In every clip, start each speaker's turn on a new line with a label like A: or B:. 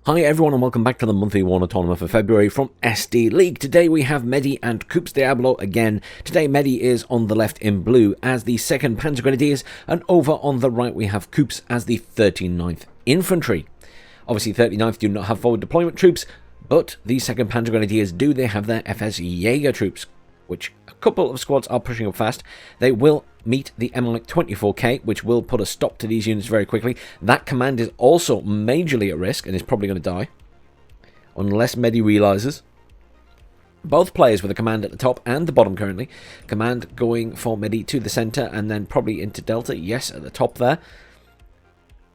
A: Hi everyone and welcome back to the monthly Warno tournament for February from SD League. Today we have Meddi and CoopzDiablo again. Today Meddi is on the left in blue as the 2nd Panzer Grenadiers, and over on the right we have Coopz as the 39th Infantry. Obviously 39th do not have forward deployment troops, but the 2nd Panzer Grenadiers do. They have their FS Jaeger troops, which a couple of squads are pushing up fast. They will meet the MLIC 24K, which will put a stop to these units very quickly. That command is also majorly at risk and is probably going to die, unless Meddi realizes. Both players with a command at the top and the bottom currently. Command going for Meddi to the center and then probably into Delta. Yes, at the top there.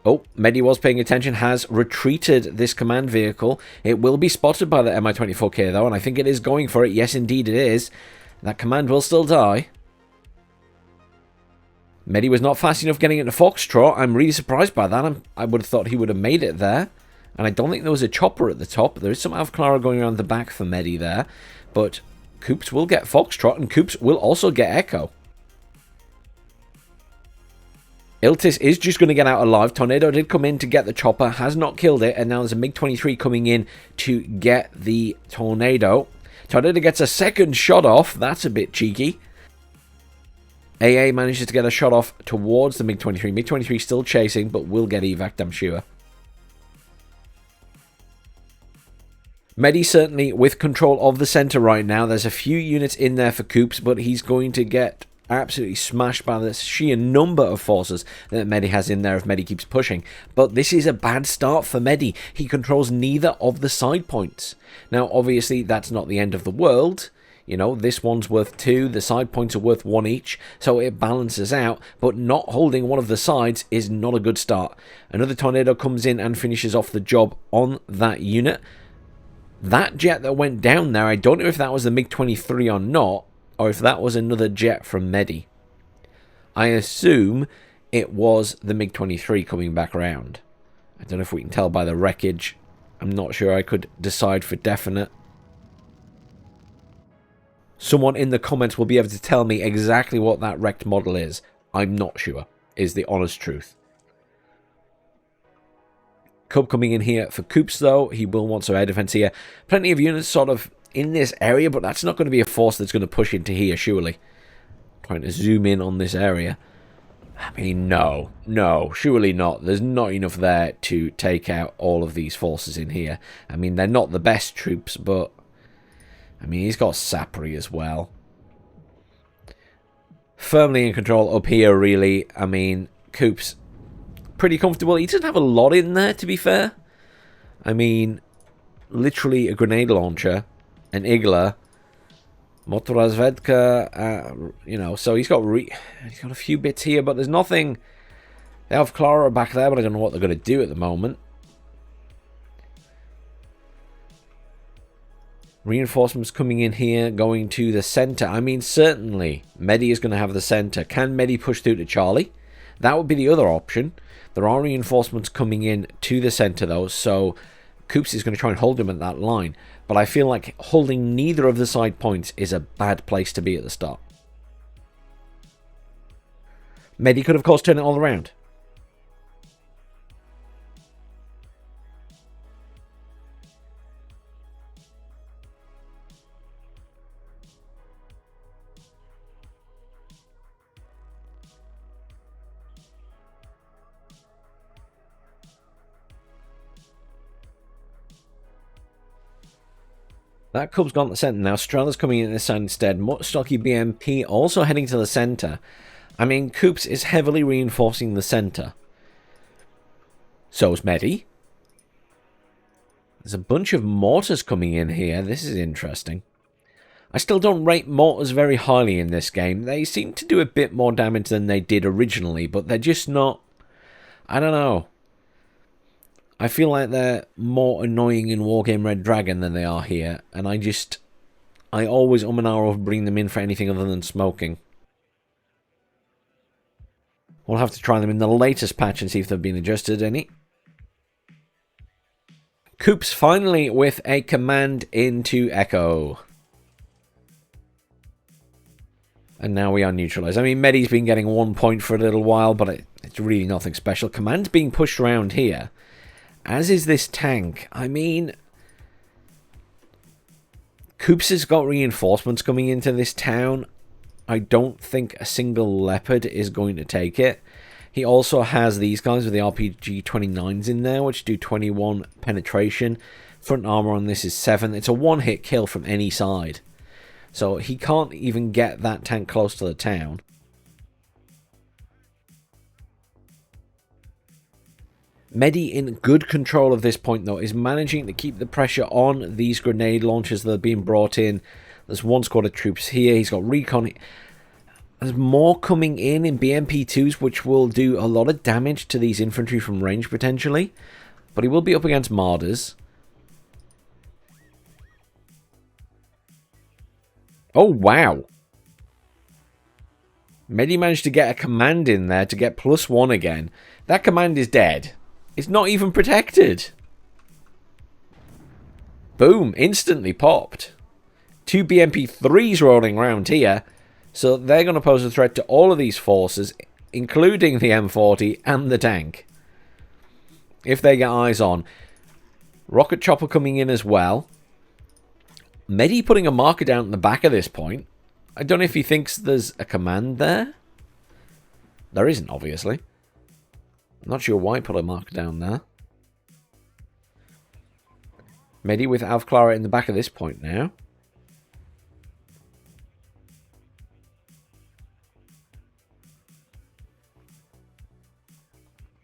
A: Oh, Meddi was paying attention, has retreated this command vehicle. It will be spotted by the Mi-24K though, and I think it is going for it. Yes, indeed it is. That command will still die. Meddi was not fast enough getting into Foxtrot. I'm really surprised by that. I would have thought he would have made it there. And I don't think there was a chopper at the top. There is some Avclara going around the back for Meddi there. But Coopz will get Foxtrot, and Coopz will also get Echo. Iltis is just going to get out alive. Tornado did come in to get the chopper, has not killed it, and now there's a MiG-23 coming in to get the Tornado. Tornado gets a second shot off. That's a bit cheeky. AA manages to get a shot off towards the MiG-23. MiG-23 still chasing, but will get evac, I'm sure. Meddi certainly with control of the center right now. There's a few units in there for Coopz, but he's going to get absolutely smashed by the sheer number of forces that Meddi has in there if Meddi keeps pushing. But this is a bad start for Meddi. He controls neither of the side points. Now, obviously, that's not the end of the world. You know, this one's worth 2, the side points are worth 1 each, so it balances out, but not holding one of the sides is not a good start. Another Tornado comes in and finishes off the job on that unit. That jet that went down there, I don't know if that was the MiG-23 or not, or if that was another jet from Meddi. I assume it was the MiG-23 coming back around. I don't know if we can tell by the wreckage. I'm not sure I could decide for definite. Someone in the comments will be able to tell me exactly what that wrecked model is. I'm not sure, is the honest truth. Cub coming in here for Coopz though. He will want some air defense here. Plenty of units sort of in this area, but that's not going to be a force that's going to push into here, surely. Trying to zoom in on this area. I mean, no, surely not. There's not enough there to take out all of these forces in here. I mean, they're not the best troops, but I mean, he's got Sapri as well. Firmly in control up here, really. I mean, Coopz pretty comfortable. He doesn't have a lot in there, to be fair. I mean, literally a grenade launcher, an Igla, Motorazvedka, you know, so he's got a few bits here, but there's nothing. They have Clara back there, but I don't know what they're going to do at the moment. Reinforcements coming in here, going to the center. I mean, certainly, Meddi is going to have the center. Can Meddi push through to Charlie? That would be the other option. There are reinforcements coming in to the center, though, so Coopz is going to try and hold him at that line. But I feel like holding neither of the side points is a bad place to be at the start. Meddi could, of course, turn it all around. That Cub's gone to the centre now. Strela's coming in this side instead. Stocky BMP also heading to the centre. I mean, Coopz is heavily reinforcing the centre. So is Meddi. There's a bunch of mortars coming in here. This is interesting. I still don't rate mortars very highly in this game. They seem to do a bit more damage than they did originally, but they're just not... I don't know. I feel like they're more annoying in Wargame Red Dragon than they are here, and I always and ahh of bring them in for anything other than smoking. We'll have to try them in the latest patch and see if they've been adjusted any. Coopz finally with a command into Echo. And now we are neutralized. I mean, Meddi's been getting 1 point for a little while, but it's really nothing special. Command's being pushed around here. As is this tank. I mean, Coopz has got reinforcements coming into this town. I don't think a single leopard is going to take it. He also has these guys with the RPG 29s in there, which do 21 penetration. Front armor on this is 7. It's a one-hit kill from any side. So he can't even get that tank close to the town. Meddi, in good control of this point, though, is managing to keep the pressure on these grenade launchers that are being brought in. There's one squad of troops here. He's got recon. There's more coming in BMP2s, which will do a lot of damage to these infantry from range, potentially. But he will be up against Marders. Oh, wow. Meddi managed to get a command in there to get +1 again. That command is dead. It's not even protected. Boom. Instantly popped. 2 BMP3s rolling around here. So they're going to pose a threat to all of these forces, including the M40 and the tank. If they get eyes on. Rocket chopper coming in as well. Meddi putting a marker down at the back of this point. I don't know if he thinks there's a command there. There isn't, obviously. I'm not sure why he put a marker down there. Meddi with Avclara in the back of this point now.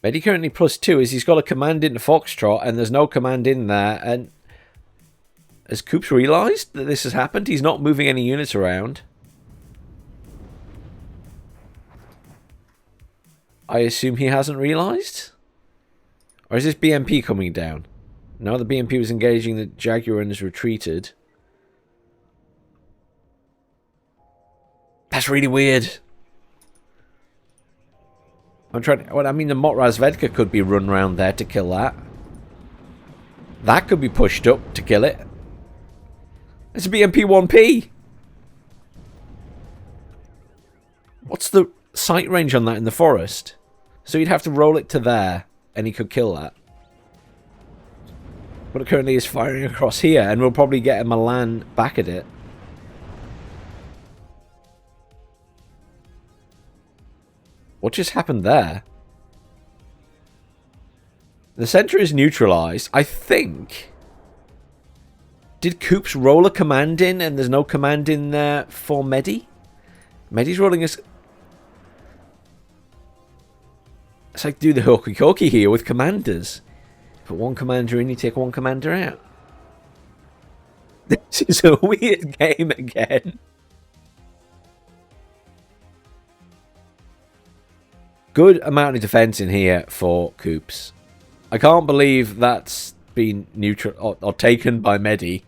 A: Meddi currently +2 as he's got a command into Foxtrot and there's no command in there. And has Coopz realised that this has happened? He's not moving any units around. I assume he hasn't realised? Or is this BMP coming down? No, the BMP was engaging the Jaguar and has retreated. That's really weird. I'm trying. Well, I mean, the Motrazvedka could be run around there to kill that. That could be pushed up to kill it. It's a BMP-1P. What's the sight range on that in the forest? So you'd have to roll it to there, and he could kill that. But it currently is firing across here, and we'll probably get a Milan back at it. What just happened there? The center is neutralized. I think... Did Coopz roll a command in and there's no command in there for Meddi? Meddi's rolling us... It's like do the hokey-cokey here with commanders. Put one commander in, you take one commander out. This is a weird game again. Good amount of defense in here for Coopz. I can't believe that's been neutral or taken by Meddi.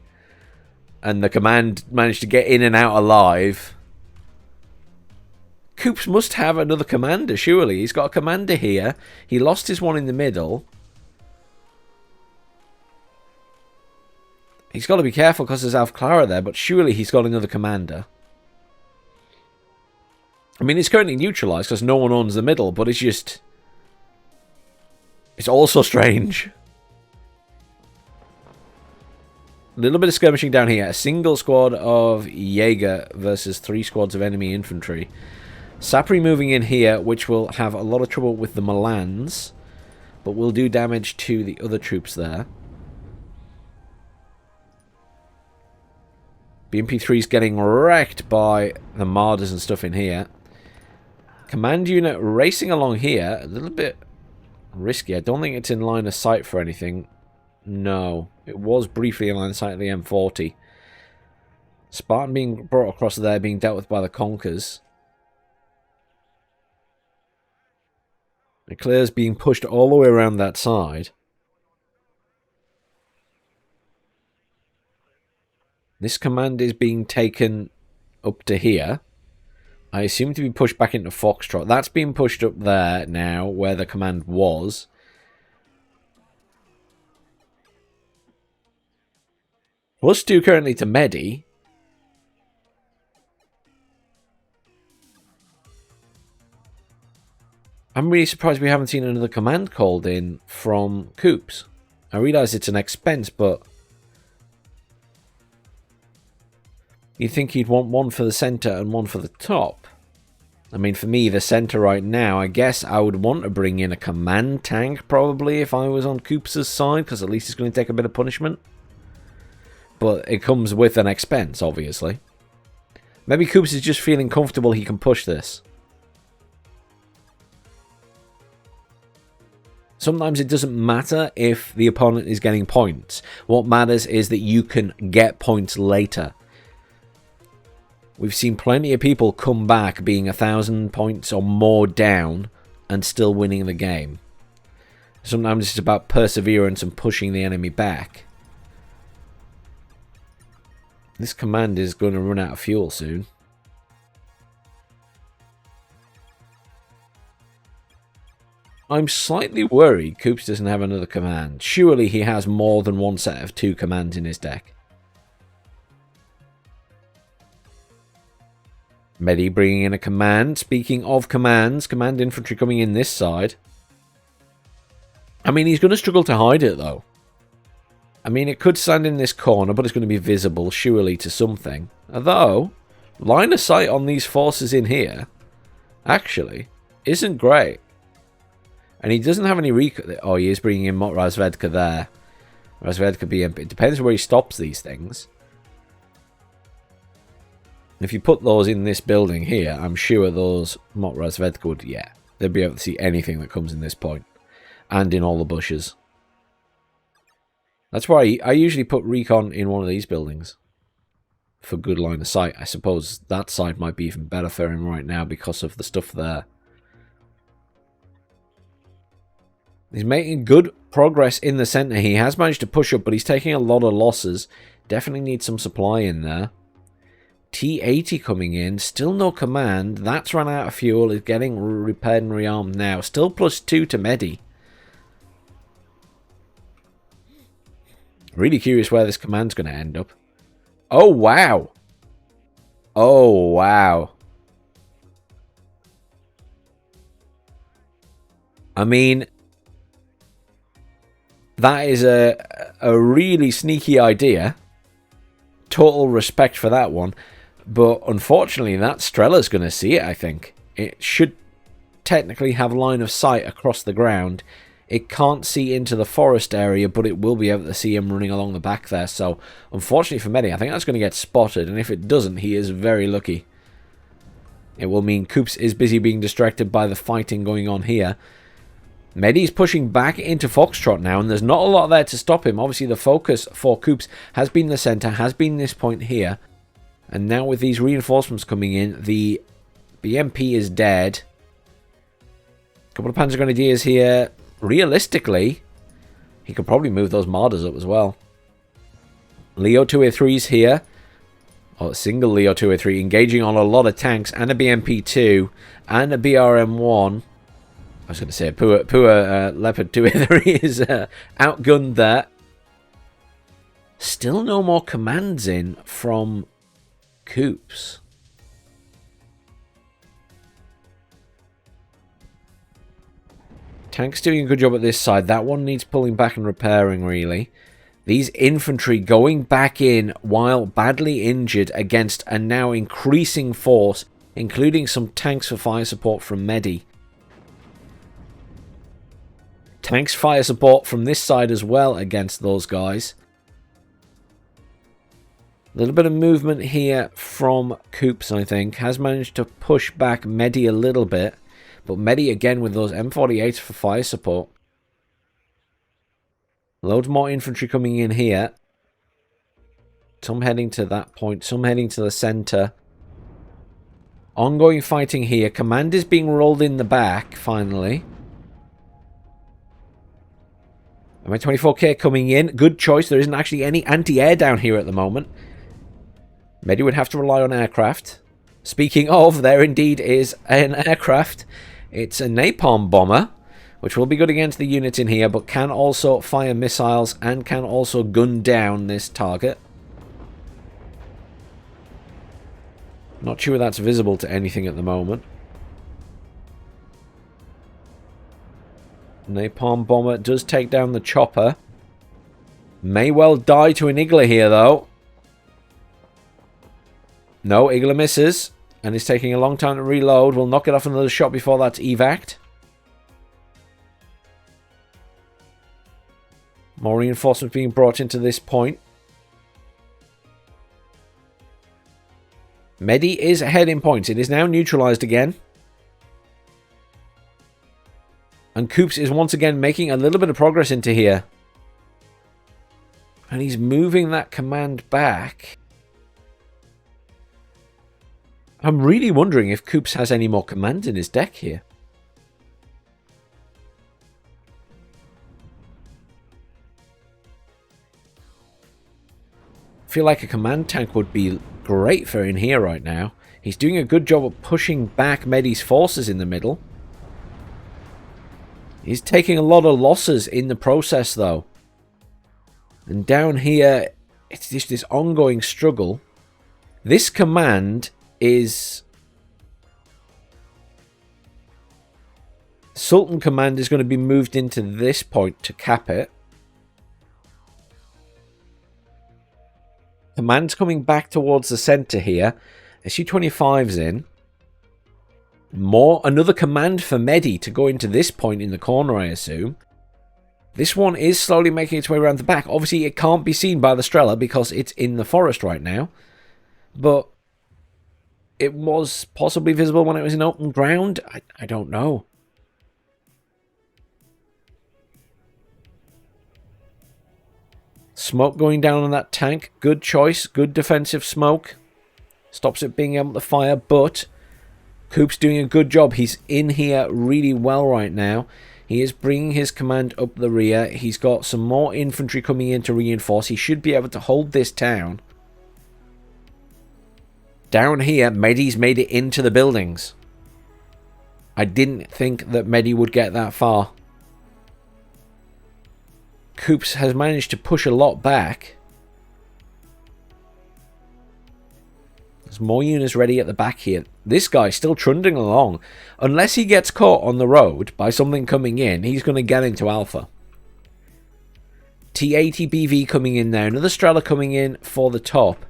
A: And the command managed to get in and out alive. Coopz must have another commander, surely. He's got a commander here. He lost his one in the middle. He's got to be careful because there's Avclara there, but surely he's got another commander. I mean, it's currently neutralized because no one owns the middle, but it's just... It's also strange. A little bit of skirmishing down here. A single squad of Jaeger versus 3 squads of enemy infantry. Sapri moving in here, which will have a lot of trouble with the Milans, but will do damage to the other troops there. BMP3 is getting wrecked by the Marders and stuff in here. Command unit racing along here. A little bit risky. I don't think it's in line of sight for anything. No. It was briefly in line of sight of the M40. Spartan being brought across there, being dealt with by the Conkers. Eclair's being pushed all the way around that side. This command is being taken up to here. I assume to be pushed back into Foxtrot. That's being pushed up there now, where the command was. +2 currently to Meddi. I'm really surprised we haven't seen another command called in from Coopz. I realise it's an expense, but you'd think he'd want one for the centre and one for the top. I mean, for me, the centre right now, I guess I would want to bring in a command tank, probably, if I was on Coopz's side, because at least it's going to take a bit of punishment. But it comes with an expense, obviously. Maybe Coopz is just feeling comfortable he can push this. Sometimes it doesn't matter if the opponent is getting points. What matters is that you can get points later. We've seen plenty of people come back being 1,000 points or more down and still winning the game. Sometimes it's about perseverance and pushing the enemy back. This command is going to run out of fuel soon. I'm slightly worried Coopz doesn't have another command. Surely he has more than one set of 2 commands in his deck. Meddi bringing in a command. Speaking of commands, command infantry coming in this side. I mean, he's going to struggle to hide it, though. I mean, it could stand in this corner, but it's going to be visible, surely, to something. Although, line of sight on these forces in here, actually, isn't great. And he doesn't have any recon. Oh, he is bringing in Razvedka there. Razvedka BMP. It depends where he stops these things. If you put those in this building here, I'm sure those Razvedka would, yeah, they'd be able to see anything that comes in this point. And in all the bushes. That's why I usually put recon in one of these buildings. For good line of sight. I suppose that side might be even better for him right now because of the stuff there. He's making good progress in the centre. He has managed to push up, but he's taking a lot of losses. Definitely needs some supply in there. T80 coming in. Still no command. That's run out of fuel. Is getting repaired and rearmed now. Still +2 to Meddi. Really curious where this command's going to end up. Oh, wow. Oh, wow. I mean, that is a really sneaky idea. Total respect for that one. But unfortunately, that Strella's going to see it, I think. It should technically have line of sight across the ground. It can't see into the forest area, but it will be able to see him running along the back there. So, unfortunately for Meddi, I think that's going to get spotted. And if it doesn't, he is very lucky. It will mean Coopz is busy being distracted by the fighting going on here. Meddi's pushing back into Foxtrot now, and there's not a lot there to stop him. Obviously, the focus for Coopz has been the centre, has been this point here. And now with these reinforcements coming in, the BMP is dead. A couple of Panzer Grenadiers here. Realistically, he could probably move those Marders up as well. Leo 2A3's here. Oh, single Leo 2A3 engaging on a lot of tanks and a BMP2 and a BRM1. I was going to say poor Leopard 2A3 is outgunned there. Still no more commands in from Coopz. Tank's doing a good job at this side. That one needs pulling back and repairing, really. These infantry going back in while badly injured against a now increasing force, including some tanks for fire support from Meddi. Tanks fire support from this side as well against those guys. A little bit of movement here from Coopz, I think. Has managed to push back Meddi a little bit. But Meddi again with those M48s for fire support. Loads more infantry coming in here. Some heading to that point. Some heading to the centre. Ongoing fighting here. Command is being rolled in the back, finally. MI-24K coming in. Good choice. There isn't actually any anti-air down here at the moment. Meddi would have to rely on aircraft. Speaking of, there indeed is an aircraft. It's a napalm bomber, which will be good against the units in here, but can also fire missiles and can also gun down this target. Not sure that's visible to anything at the moment. Napalm bomber does take down the chopper. May well die to an Igla here, though. No, Igla misses. And is taking a long time to reload. We'll knock it off another shot before that's evac'd. More reinforcements being brought into this point. Meddi is ahead in points. It is now neutralized again. And Coopz is once again making a little bit of progress into here. And he's moving that command back. I'm really wondering if Coopz has any more command in his deck here. I feel like a command tank would be great for in here right now. He's doing a good job of pushing back Meddi's forces in the middle. He's taking a lot of losses in the process, though. And down here, it's just this ongoing struggle. This command is... Sultan command is going to be moved into this point to cap it. Command's coming back towards the center here. SU-25's in. Another command for Meddi to go into this point in the corner, I assume. This one is slowly making its way around the back. Obviously, it can't be seen by the Strela because it's in the forest right now. But it was possibly visible when it was in open ground. I don't know. Smoke going down on that tank. Good choice. Good defensive smoke. Stops it being able to fire, but Coopz doing a good job. He's in here really well right now. He is bringing his command up the rear. He's got some more infantry coming in to reinforce. He should be able to hold this town. Down here, Meddi's made it into the buildings. I didn't think that Meddi would get that far. Coopz has managed to push a lot back. There's more units ready at the back here. This guy's still trundling along. Unless he gets caught on the road by something coming in, he's going to get into Alpha. T80 BV coming in there. Another Strela coming in for the top.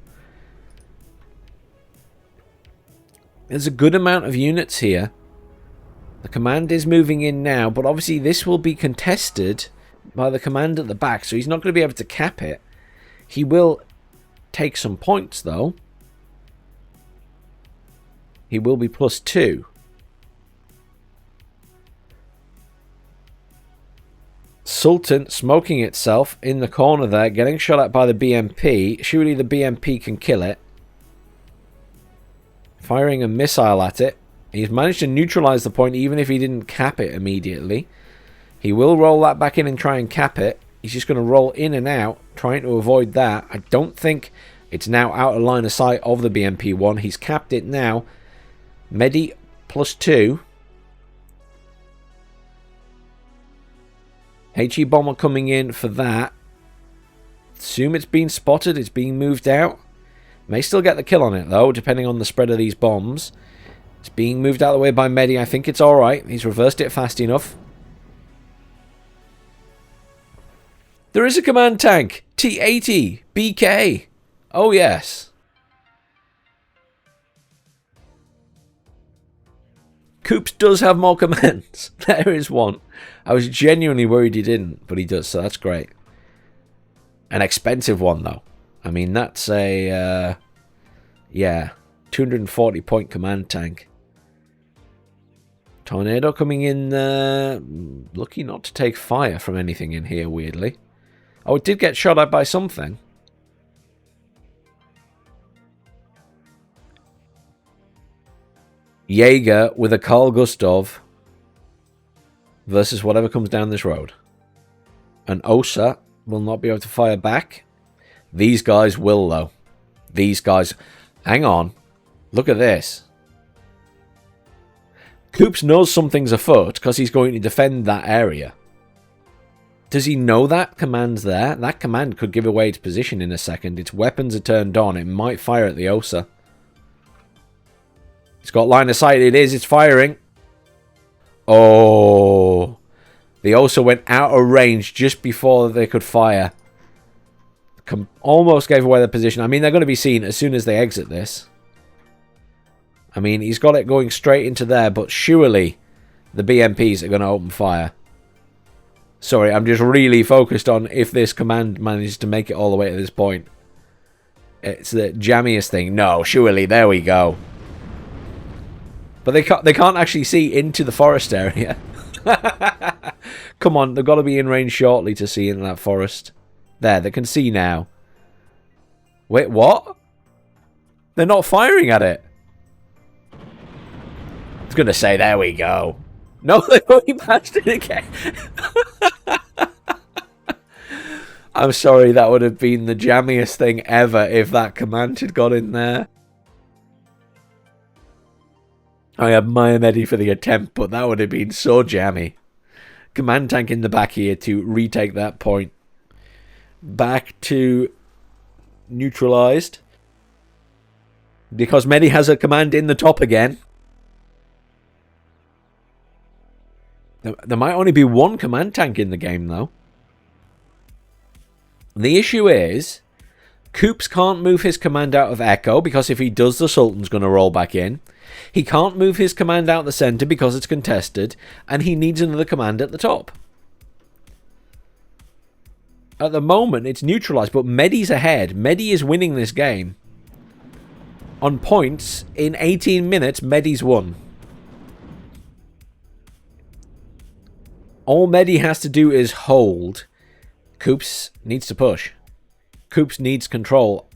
A: There's a good amount of units here. The command is moving in now, but obviously this will be contested by the command at the back, so he's not going to be able to cap it. He will take some points, though. He will be +2. Sultan smoking itself in the corner there, getting shot at by the BMP. Surely the BMP can kill it. Firing a missile at it. He's managed to neutralize the point even if he didn't cap it immediately. He will roll that back in and try and cap it. He's just going to roll in and out, trying to avoid that. I don't think it's now out of line of sight of the BMP-1. He's capped it now. Meddi +2. HE bomber coming in for that. Assume it's been spotted. It's being moved out. May still get the kill on it, though, depending on the spread of these bombs. It's being moved out of the way by Meddi. I think it's alright. He's reversed it fast enough. There is a command tank. T80. BK. Oh, yes. Coopz does have more commands. There is one. I was genuinely worried he didn't, but he does, so that's great. An expensive one, though. I mean, that's a, yeah, 240 point command tank. Tornado coming in there. Lucky not to take fire from anything in here, weirdly. Oh, it did get shot at by something. Jaeger with a Carl Gustav versus whatever comes down this road. An Osa will not be able to fire back. These guys will, though. These guys... Hang on. Look at this. Coopz knows something's afoot because he's going to defend that area. Does he know that command's there? That command could give away its position in a second. Its weapons are turned on. It might fire at the Osa. It's got line of sight. It is. It's firing. Oh. The Osa went out of range just before they could fire. almost gave away their position. I mean, they're going to be seen as soon as they exit this. I mean, he's got it going straight into there, but surely the BMPs are going to open fire. Sorry, I'm just really focused on if this command manages to make it all the way to this point. It's the jammiest thing. No, surely, there we go. But they can't actually see into the forest area. Come on, they've got to be in range shortly to see in that forest. There, they can see now. Wait, what? They're not firing at it. I was going to say, there we go. No, they've already passed it again. I'm sorry, that would have been the jammiest thing ever if that command had got in there. I admire Meddi for the attempt, but that would have been so jammy. Command tank in the back here to retake that point. Back to neutralized. Because Meddi has a command in the top again. There might only be one command tank in the game, though. The issue is, Coopz can't move his command out of Echo, because if he does, the Sultan's going to roll back in. He can't move his command out the centre because it's contested, and he needs another command at the top. At the moment, it's neutralised, but Meddi's ahead. Meddi is winning this game. On points, in 18 minutes, Meddi's won. All Meddi has to do is hold. Coopz needs to push. Coopz needs control.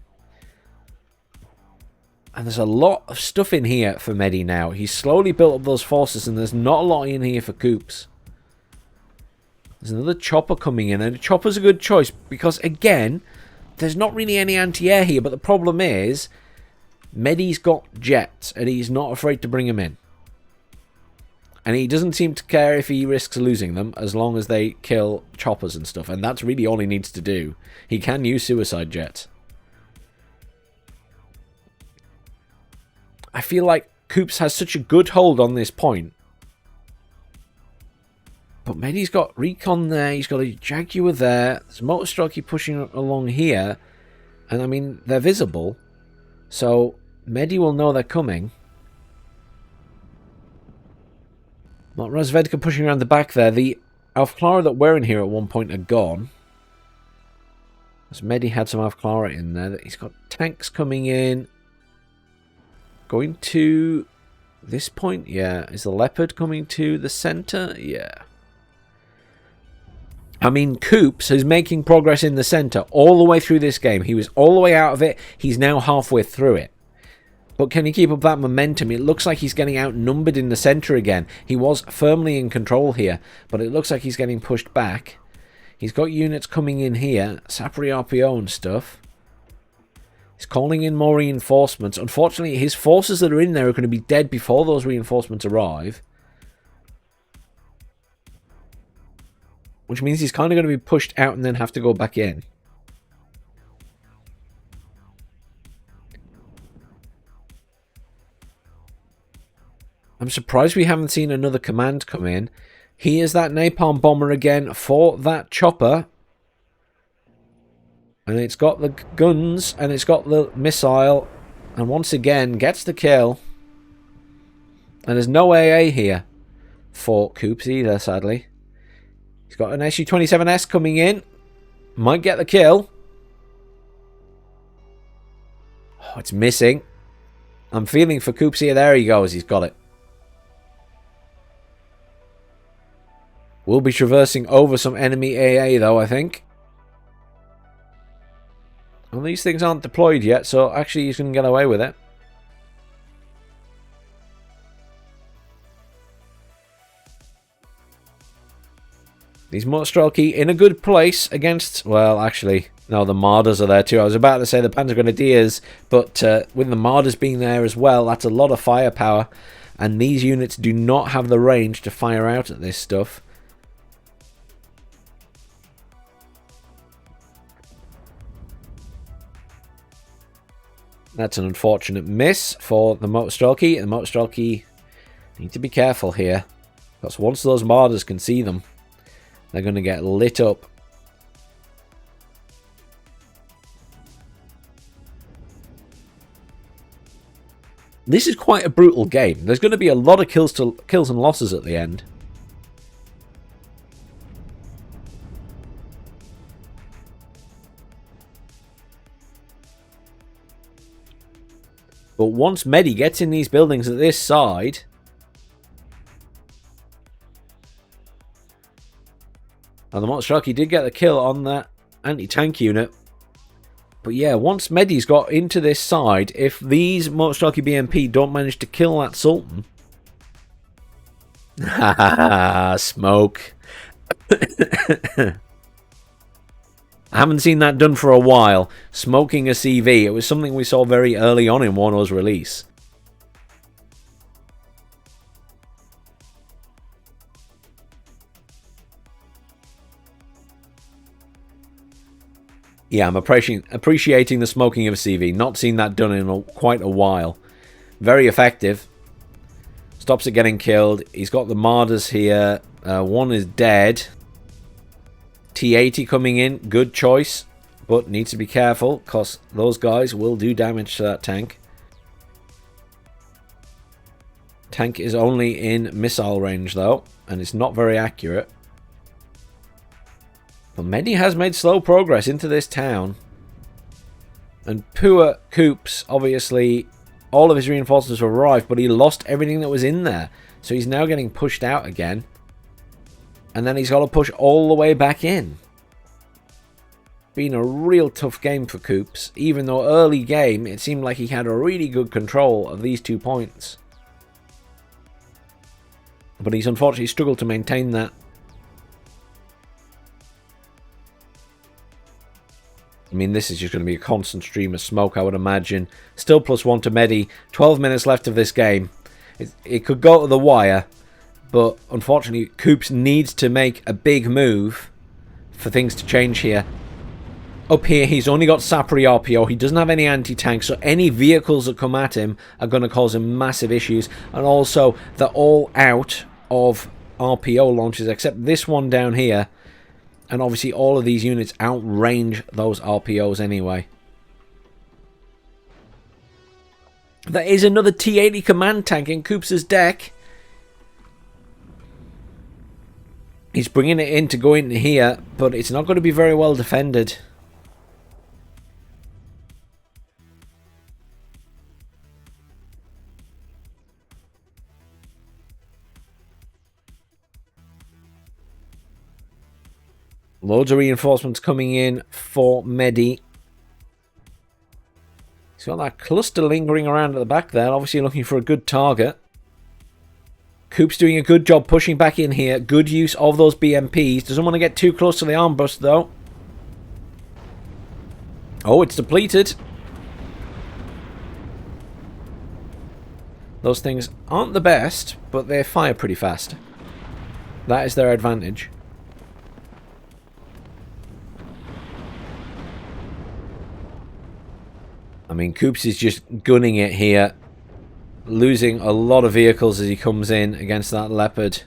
A: And there's a lot of stuff in here for Meddi now. He's slowly built up those forces, and there's not a lot in here for Coopz. There's another chopper coming in, and a chopper's a good choice because, again, there's not really any anti-air here, but the problem is Meddi's got jets, and he's not afraid to bring them in. And he doesn't seem to care if he risks losing them, as long as they kill choppers and stuff, and that's really all he needs to do. He can use suicide jets. I feel like Coopz has such a good hold on this point. But Meddi's got Recon there, he's got a Jaguar there, there's a Motorstrokey pushing along here, and I mean, they're visible, so Meddi will know they're coming. Not Razvedka pushing around the back there. The Alpha Clara that were in here at one point are gone. As Meddi had some Alpha Clara in there. He's got tanks coming in. Going to this point? Yeah. Is the Leopard coming to the centre? Yeah. I mean, Coopz is making progress in the centre all the way through this game. He was all the way out of it. He's now halfway through it. But can he keep up that momentum? It looks like he's getting outnumbered in the centre again. He was firmly in control here, but it looks like he's getting pushed back. He's got units coming in here, Sapri RPO and stuff. He's calling in more reinforcements. Unfortunately, his forces that are in there are going to be dead before those reinforcements arrive. Which means he's kind of going to be pushed out and then have to go back in. I'm surprised we haven't seen another command come in. Here's that napalm bomber again for that chopper. And it's got the guns and it's got the missile. And once again gets the kill. And there's no AA here for Coopz either, sadly. He's got an SU-27S coming in. Might get the kill. Oh, it's missing. I'm feeling for Coopz here. There he goes. He's got it. We'll be traversing over some enemy AA though, I think. Well, these things aren't deployed yet, so actually he's going to get away with it. These Motorstrokey in a good place against... Well, actually, no, the Marders are there too. I was about to say the Panzer Grenadiers, but with the Marders being there as well, that's a lot of firepower. And these units do not have the range to fire out at this stuff. That's an unfortunate miss for the Motorstrokey. The Motorstrokey need to be careful here, because once those Marders can see them, they're going to get lit up. This is quite a brutal game. There's going to be a lot of kills and losses at the end. But once Meddi gets in these buildings at this side, and the Monstraki did get the kill on that anti-tank unit. But yeah, once Meddi's got into this side, if these Monstraki BMP don't manage to kill that Sultan... Ha smoke. I haven't seen that done for a while. Smoking a CV. It was something we saw very early on in Warno's release. Yeah, I'm appreciating the smoking of a CV. Not seen that done in quite a while. Very effective. Stops it getting killed. He's got the Martyrs here. One is dead. T80 coming in. Good choice. But needs to be careful, because those guys will do damage to that tank. Tank is only in missile range, though. And it's not very accurate. But Meddi has made slow progress into this town. And poor Coopz, obviously, all of his reinforcements have arrived, but he lost everything that was in there. So he's now getting pushed out again. And then he's got to push all the way back in. Been a real tough game for Coopz. Even though early game, it seemed like he had a really good control of these 2 points. But he's unfortunately struggled to maintain that. I mean, this is just going to be a constant stream of smoke, I would imagine. Still +1 to Meddi. 12 minutes left of this game. It could go to the wire, but unfortunately, Coopz needs to make a big move for things to change here. Up here, he's only got Sapri RPO. He doesn't have any anti-tank, so any vehicles that come at him are going to cause him massive issues. And also, they're all out of RPO launches, except this one down here. And obviously all of these units outrange those RPOs anyway. There is another T80 command tank in Coopz's deck. He's bringing it in to go into here, but it's not going to be very well defended. Loads of reinforcements coming in for Meddi. He's got that cluster lingering around at the back there, obviously looking for a good target. Coopz doing a good job pushing back in here. Good use of those BMPs. Doesn't want to get too close to the armbrust though. Oh, it's depleted. Those things aren't the best, but they fire pretty fast. That is their advantage. I mean, Coopz is just gunning it here. Losing a lot of vehicles as he comes in against that Leopard.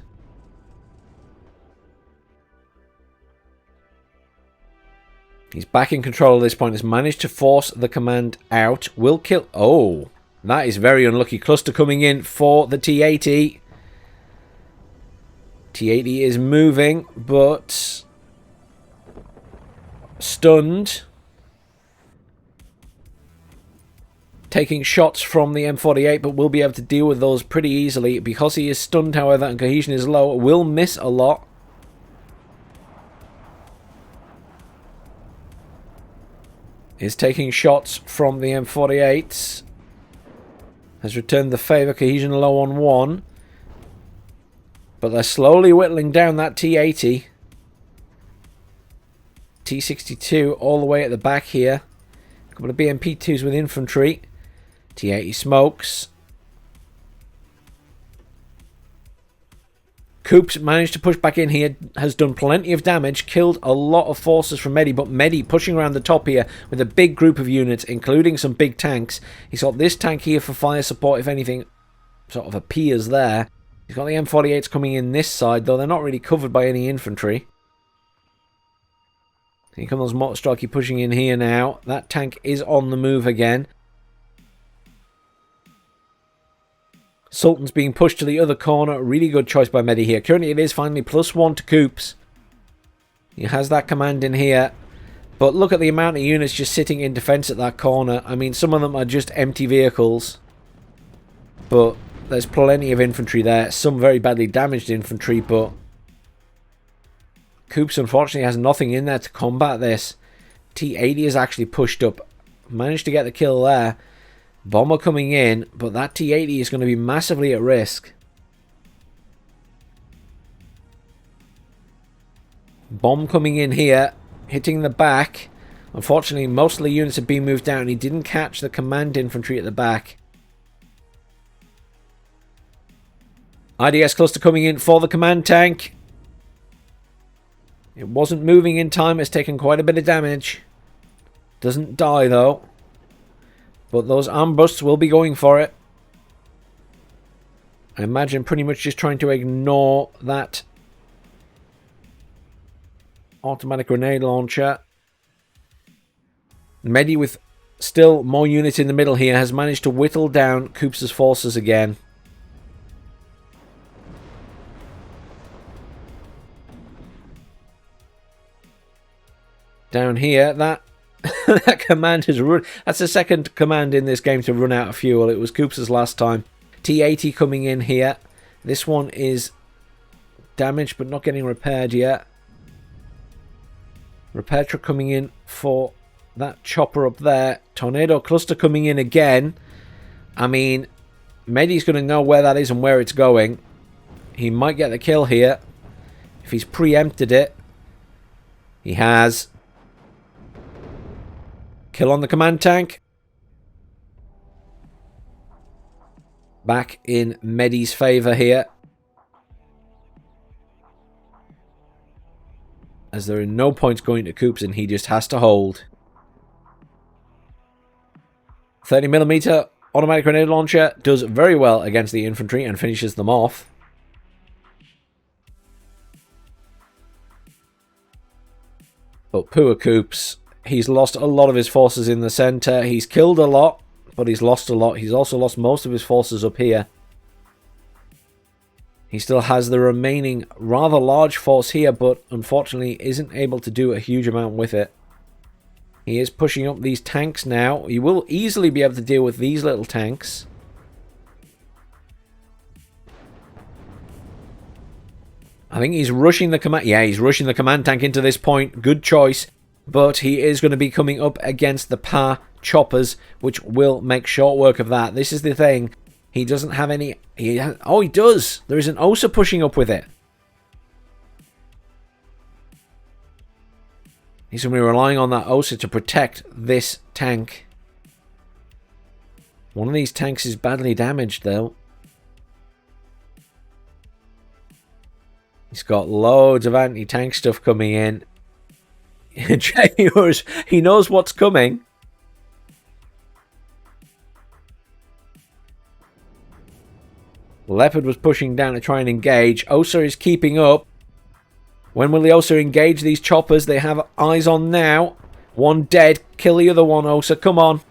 A: He's back in control at this point. Has managed to force the command out. Will kill... Oh, that is very unlucky. Cluster coming in for the T80. T80 is moving, but... stunned. Taking shots from the M48, but will be able to deal with those pretty easily. Because he is stunned, however, and cohesion is low, will miss a lot. Is taking shots from the M48s. Has returned the favour, cohesion low on 1. But they're slowly whittling down that T80. T62 all the way at the back here. A couple of BMP2s with infantry. T80 smokes. Coopz managed to push back in here, has done plenty of damage, killed a lot of forces from Meddi, but Meddi pushing around the top here with a big group of units, including some big tanks. He's got this tank here for fire support, if anything sort of appears there. He's got the M48s coming in this side, though they're not really covered by any infantry. Here come those Monstraki pushing in here now. That tank is on the move again. Sultan's being pushed to the other corner. Really good choice by Meddi here. Currently it is finally +1 to Coopz. He has that command in here. But look at the amount of units just sitting in defense at that corner. I mean, some of them are just empty vehicles. But there's plenty of infantry there. Some very badly damaged infantry, but Coopz unfortunately has nothing in there to combat this. T80 is actually pushed up. Managed to get the kill there. Bomber coming in, but that T80 is going to be massively at risk. Bomb coming in here, hitting the back. Unfortunately, most of the units have been moved down. He didn't catch the command infantry at the back. IDS cluster coming in for the command tank. It wasn't moving in time. It's taken quite a bit of damage. Doesn't die though. But those arm busts will be going for it. I imagine pretty much just trying to ignore that automatic grenade launcher. Meddi with still more units in the middle here has managed to whittle down Coopz's forces again. Down here, that that command has run. That's the second command in this game to run out of fuel. It was Coopz's last time. T80 coming in here. This one is damaged but not getting repaired yet. Repair truck coming in for that chopper up there. Tornado cluster coming in again. I mean, Meddi's going to know where that is and where it's going. He might get the kill here if he's preempted it. He has. Kill on the command tank. Back in Meddi's favour here. As there are no points going to Coopz and he just has to hold. 30mm automatic grenade launcher does very well against the infantry and finishes them off. But poor Coopz. He's lost a lot of his forces in the centre. He's killed a lot, but he's lost a lot. He's also lost most of his forces up here. He still has the remaining rather large force here, but unfortunately isn't able to do a huge amount with it. He is pushing up these tanks now. He will easily be able to deal with these little tanks. I think he's rushing the command. Yeah, he's rushing the command tank into this point. Good choice. But he is going to be coming up against the PA choppers, which will make short work of that. This is the thing. He doesn't have any... oh, he does. There is an OSA pushing up with it. He's going to be relying on that OSA to protect this tank. One of these tanks is badly damaged, though. He's got loads of anti-tank stuff coming in. Jaguars, he knows what's coming. Leopard was pushing down to try and engage. OSA is keeping up. When will the OSA engage these choppers? They have eyes on now. One dead. Kill the other one, OSA. Come on.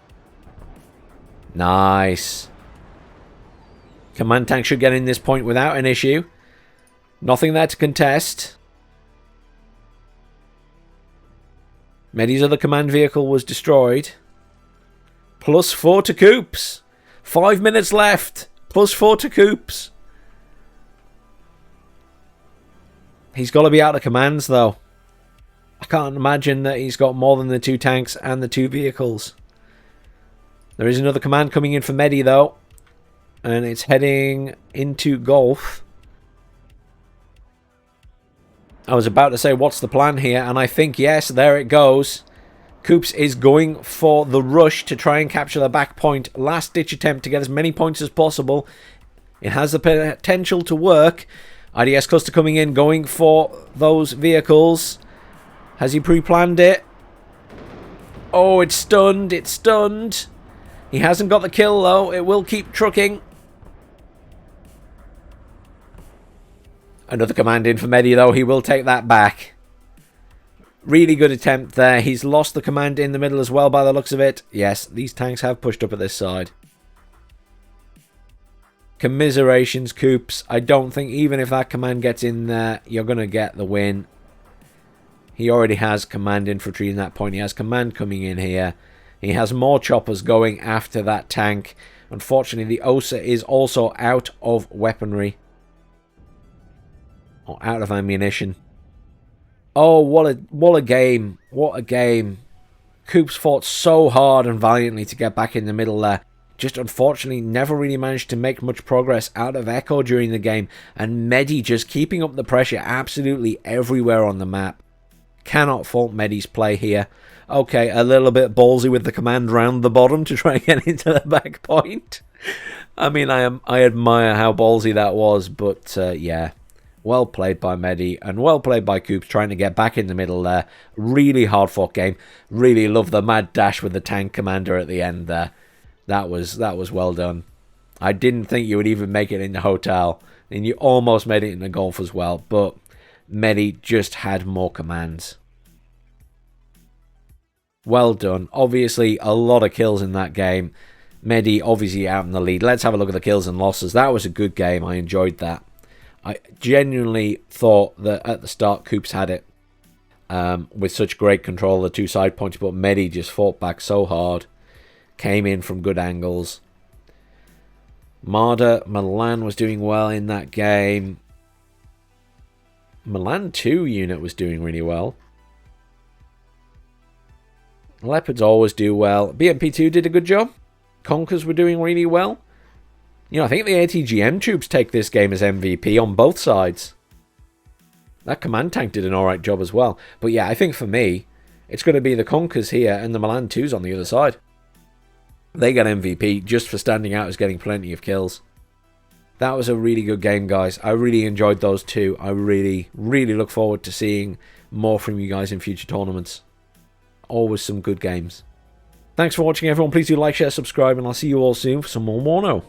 A: Nice. Command tank should get in this point without an issue. Nothing there to contest. Meddi's other command vehicle was destroyed. +4 to Coopz. 5 minutes left. +4 to Coopz. He's got to be out of commands, though. I can't imagine that he's got more than the 2 tanks and the 2 vehicles. There is another command coming in for Meddi, though. And it's heading into Gulf. I was about to say, what's the plan here? And I think, yes, there it goes. Coopz is going for the rush to try and capture the back point. Last-ditch attempt to get as many points as possible. It has the potential to work. IDS cluster coming in, going for those vehicles. Has he pre-planned it? Oh, it's stunned. It's stunned. He hasn't got the kill, though. It will keep trucking. Another command in for Meddi, though. He will take that back. Really good attempt there. He's lost the command in the middle as well by the looks of it. Yes, these tanks have pushed up at this side. Commiserations, Coopz. I don't think even if that command gets in there, you're going to get the win. He already has command infantry in that point. He has command coming in here. He has more choppers going after that tank. Unfortunately, the OSA is also out of weaponry. Or out of ammunition. Oh, what a game. What a game. Coopz fought so hard and valiantly to get back in the middle there. Just unfortunately never really managed to make much progress out of Echo during the game. And Meddi just keeping up the pressure absolutely everywhere on the map. Cannot fault Meddi's play here. Okay, a little bit ballsy with the command round the bottom to try and get into the back point. I mean, I admire how ballsy that was, but yeah. Well played by Meddi and well played by Coopz trying to get back in the middle there. Really hard fought game. Really love the mad dash with the tank commander at the end there. That was well done. I didn't think you would even make it in the hotel. And you almost made it in the golf as well, but Meddi just had more commands. Well done. Obviously, a lot of kills in that game. Meddi obviously out in the lead. Let's have a look at the kills and losses. That was a good game. I enjoyed that. I genuinely thought that at the start Coopz had it with such great control of the two side points, but Meddi just fought back so hard. Came in from good angles. Milan was doing well in that game. Milan 2 unit was doing really well. Leopards always do well. BMP2 did a good job. Conkers were doing really well. You know, I think the ATGM troops take this game as MVP on both sides. That command tank did an alright job as well. But yeah, I think for me, it's going to be the Conkers here and the Milan 2s on the other side. They get MVP just for standing out as getting plenty of kills. That was a really good game, guys. I really enjoyed those two. I really, really look forward to seeing more from you guys in future tournaments. Always some good games. Thanks for watching, everyone. Please do like, share, subscribe, and I'll see you all soon for some more Warno.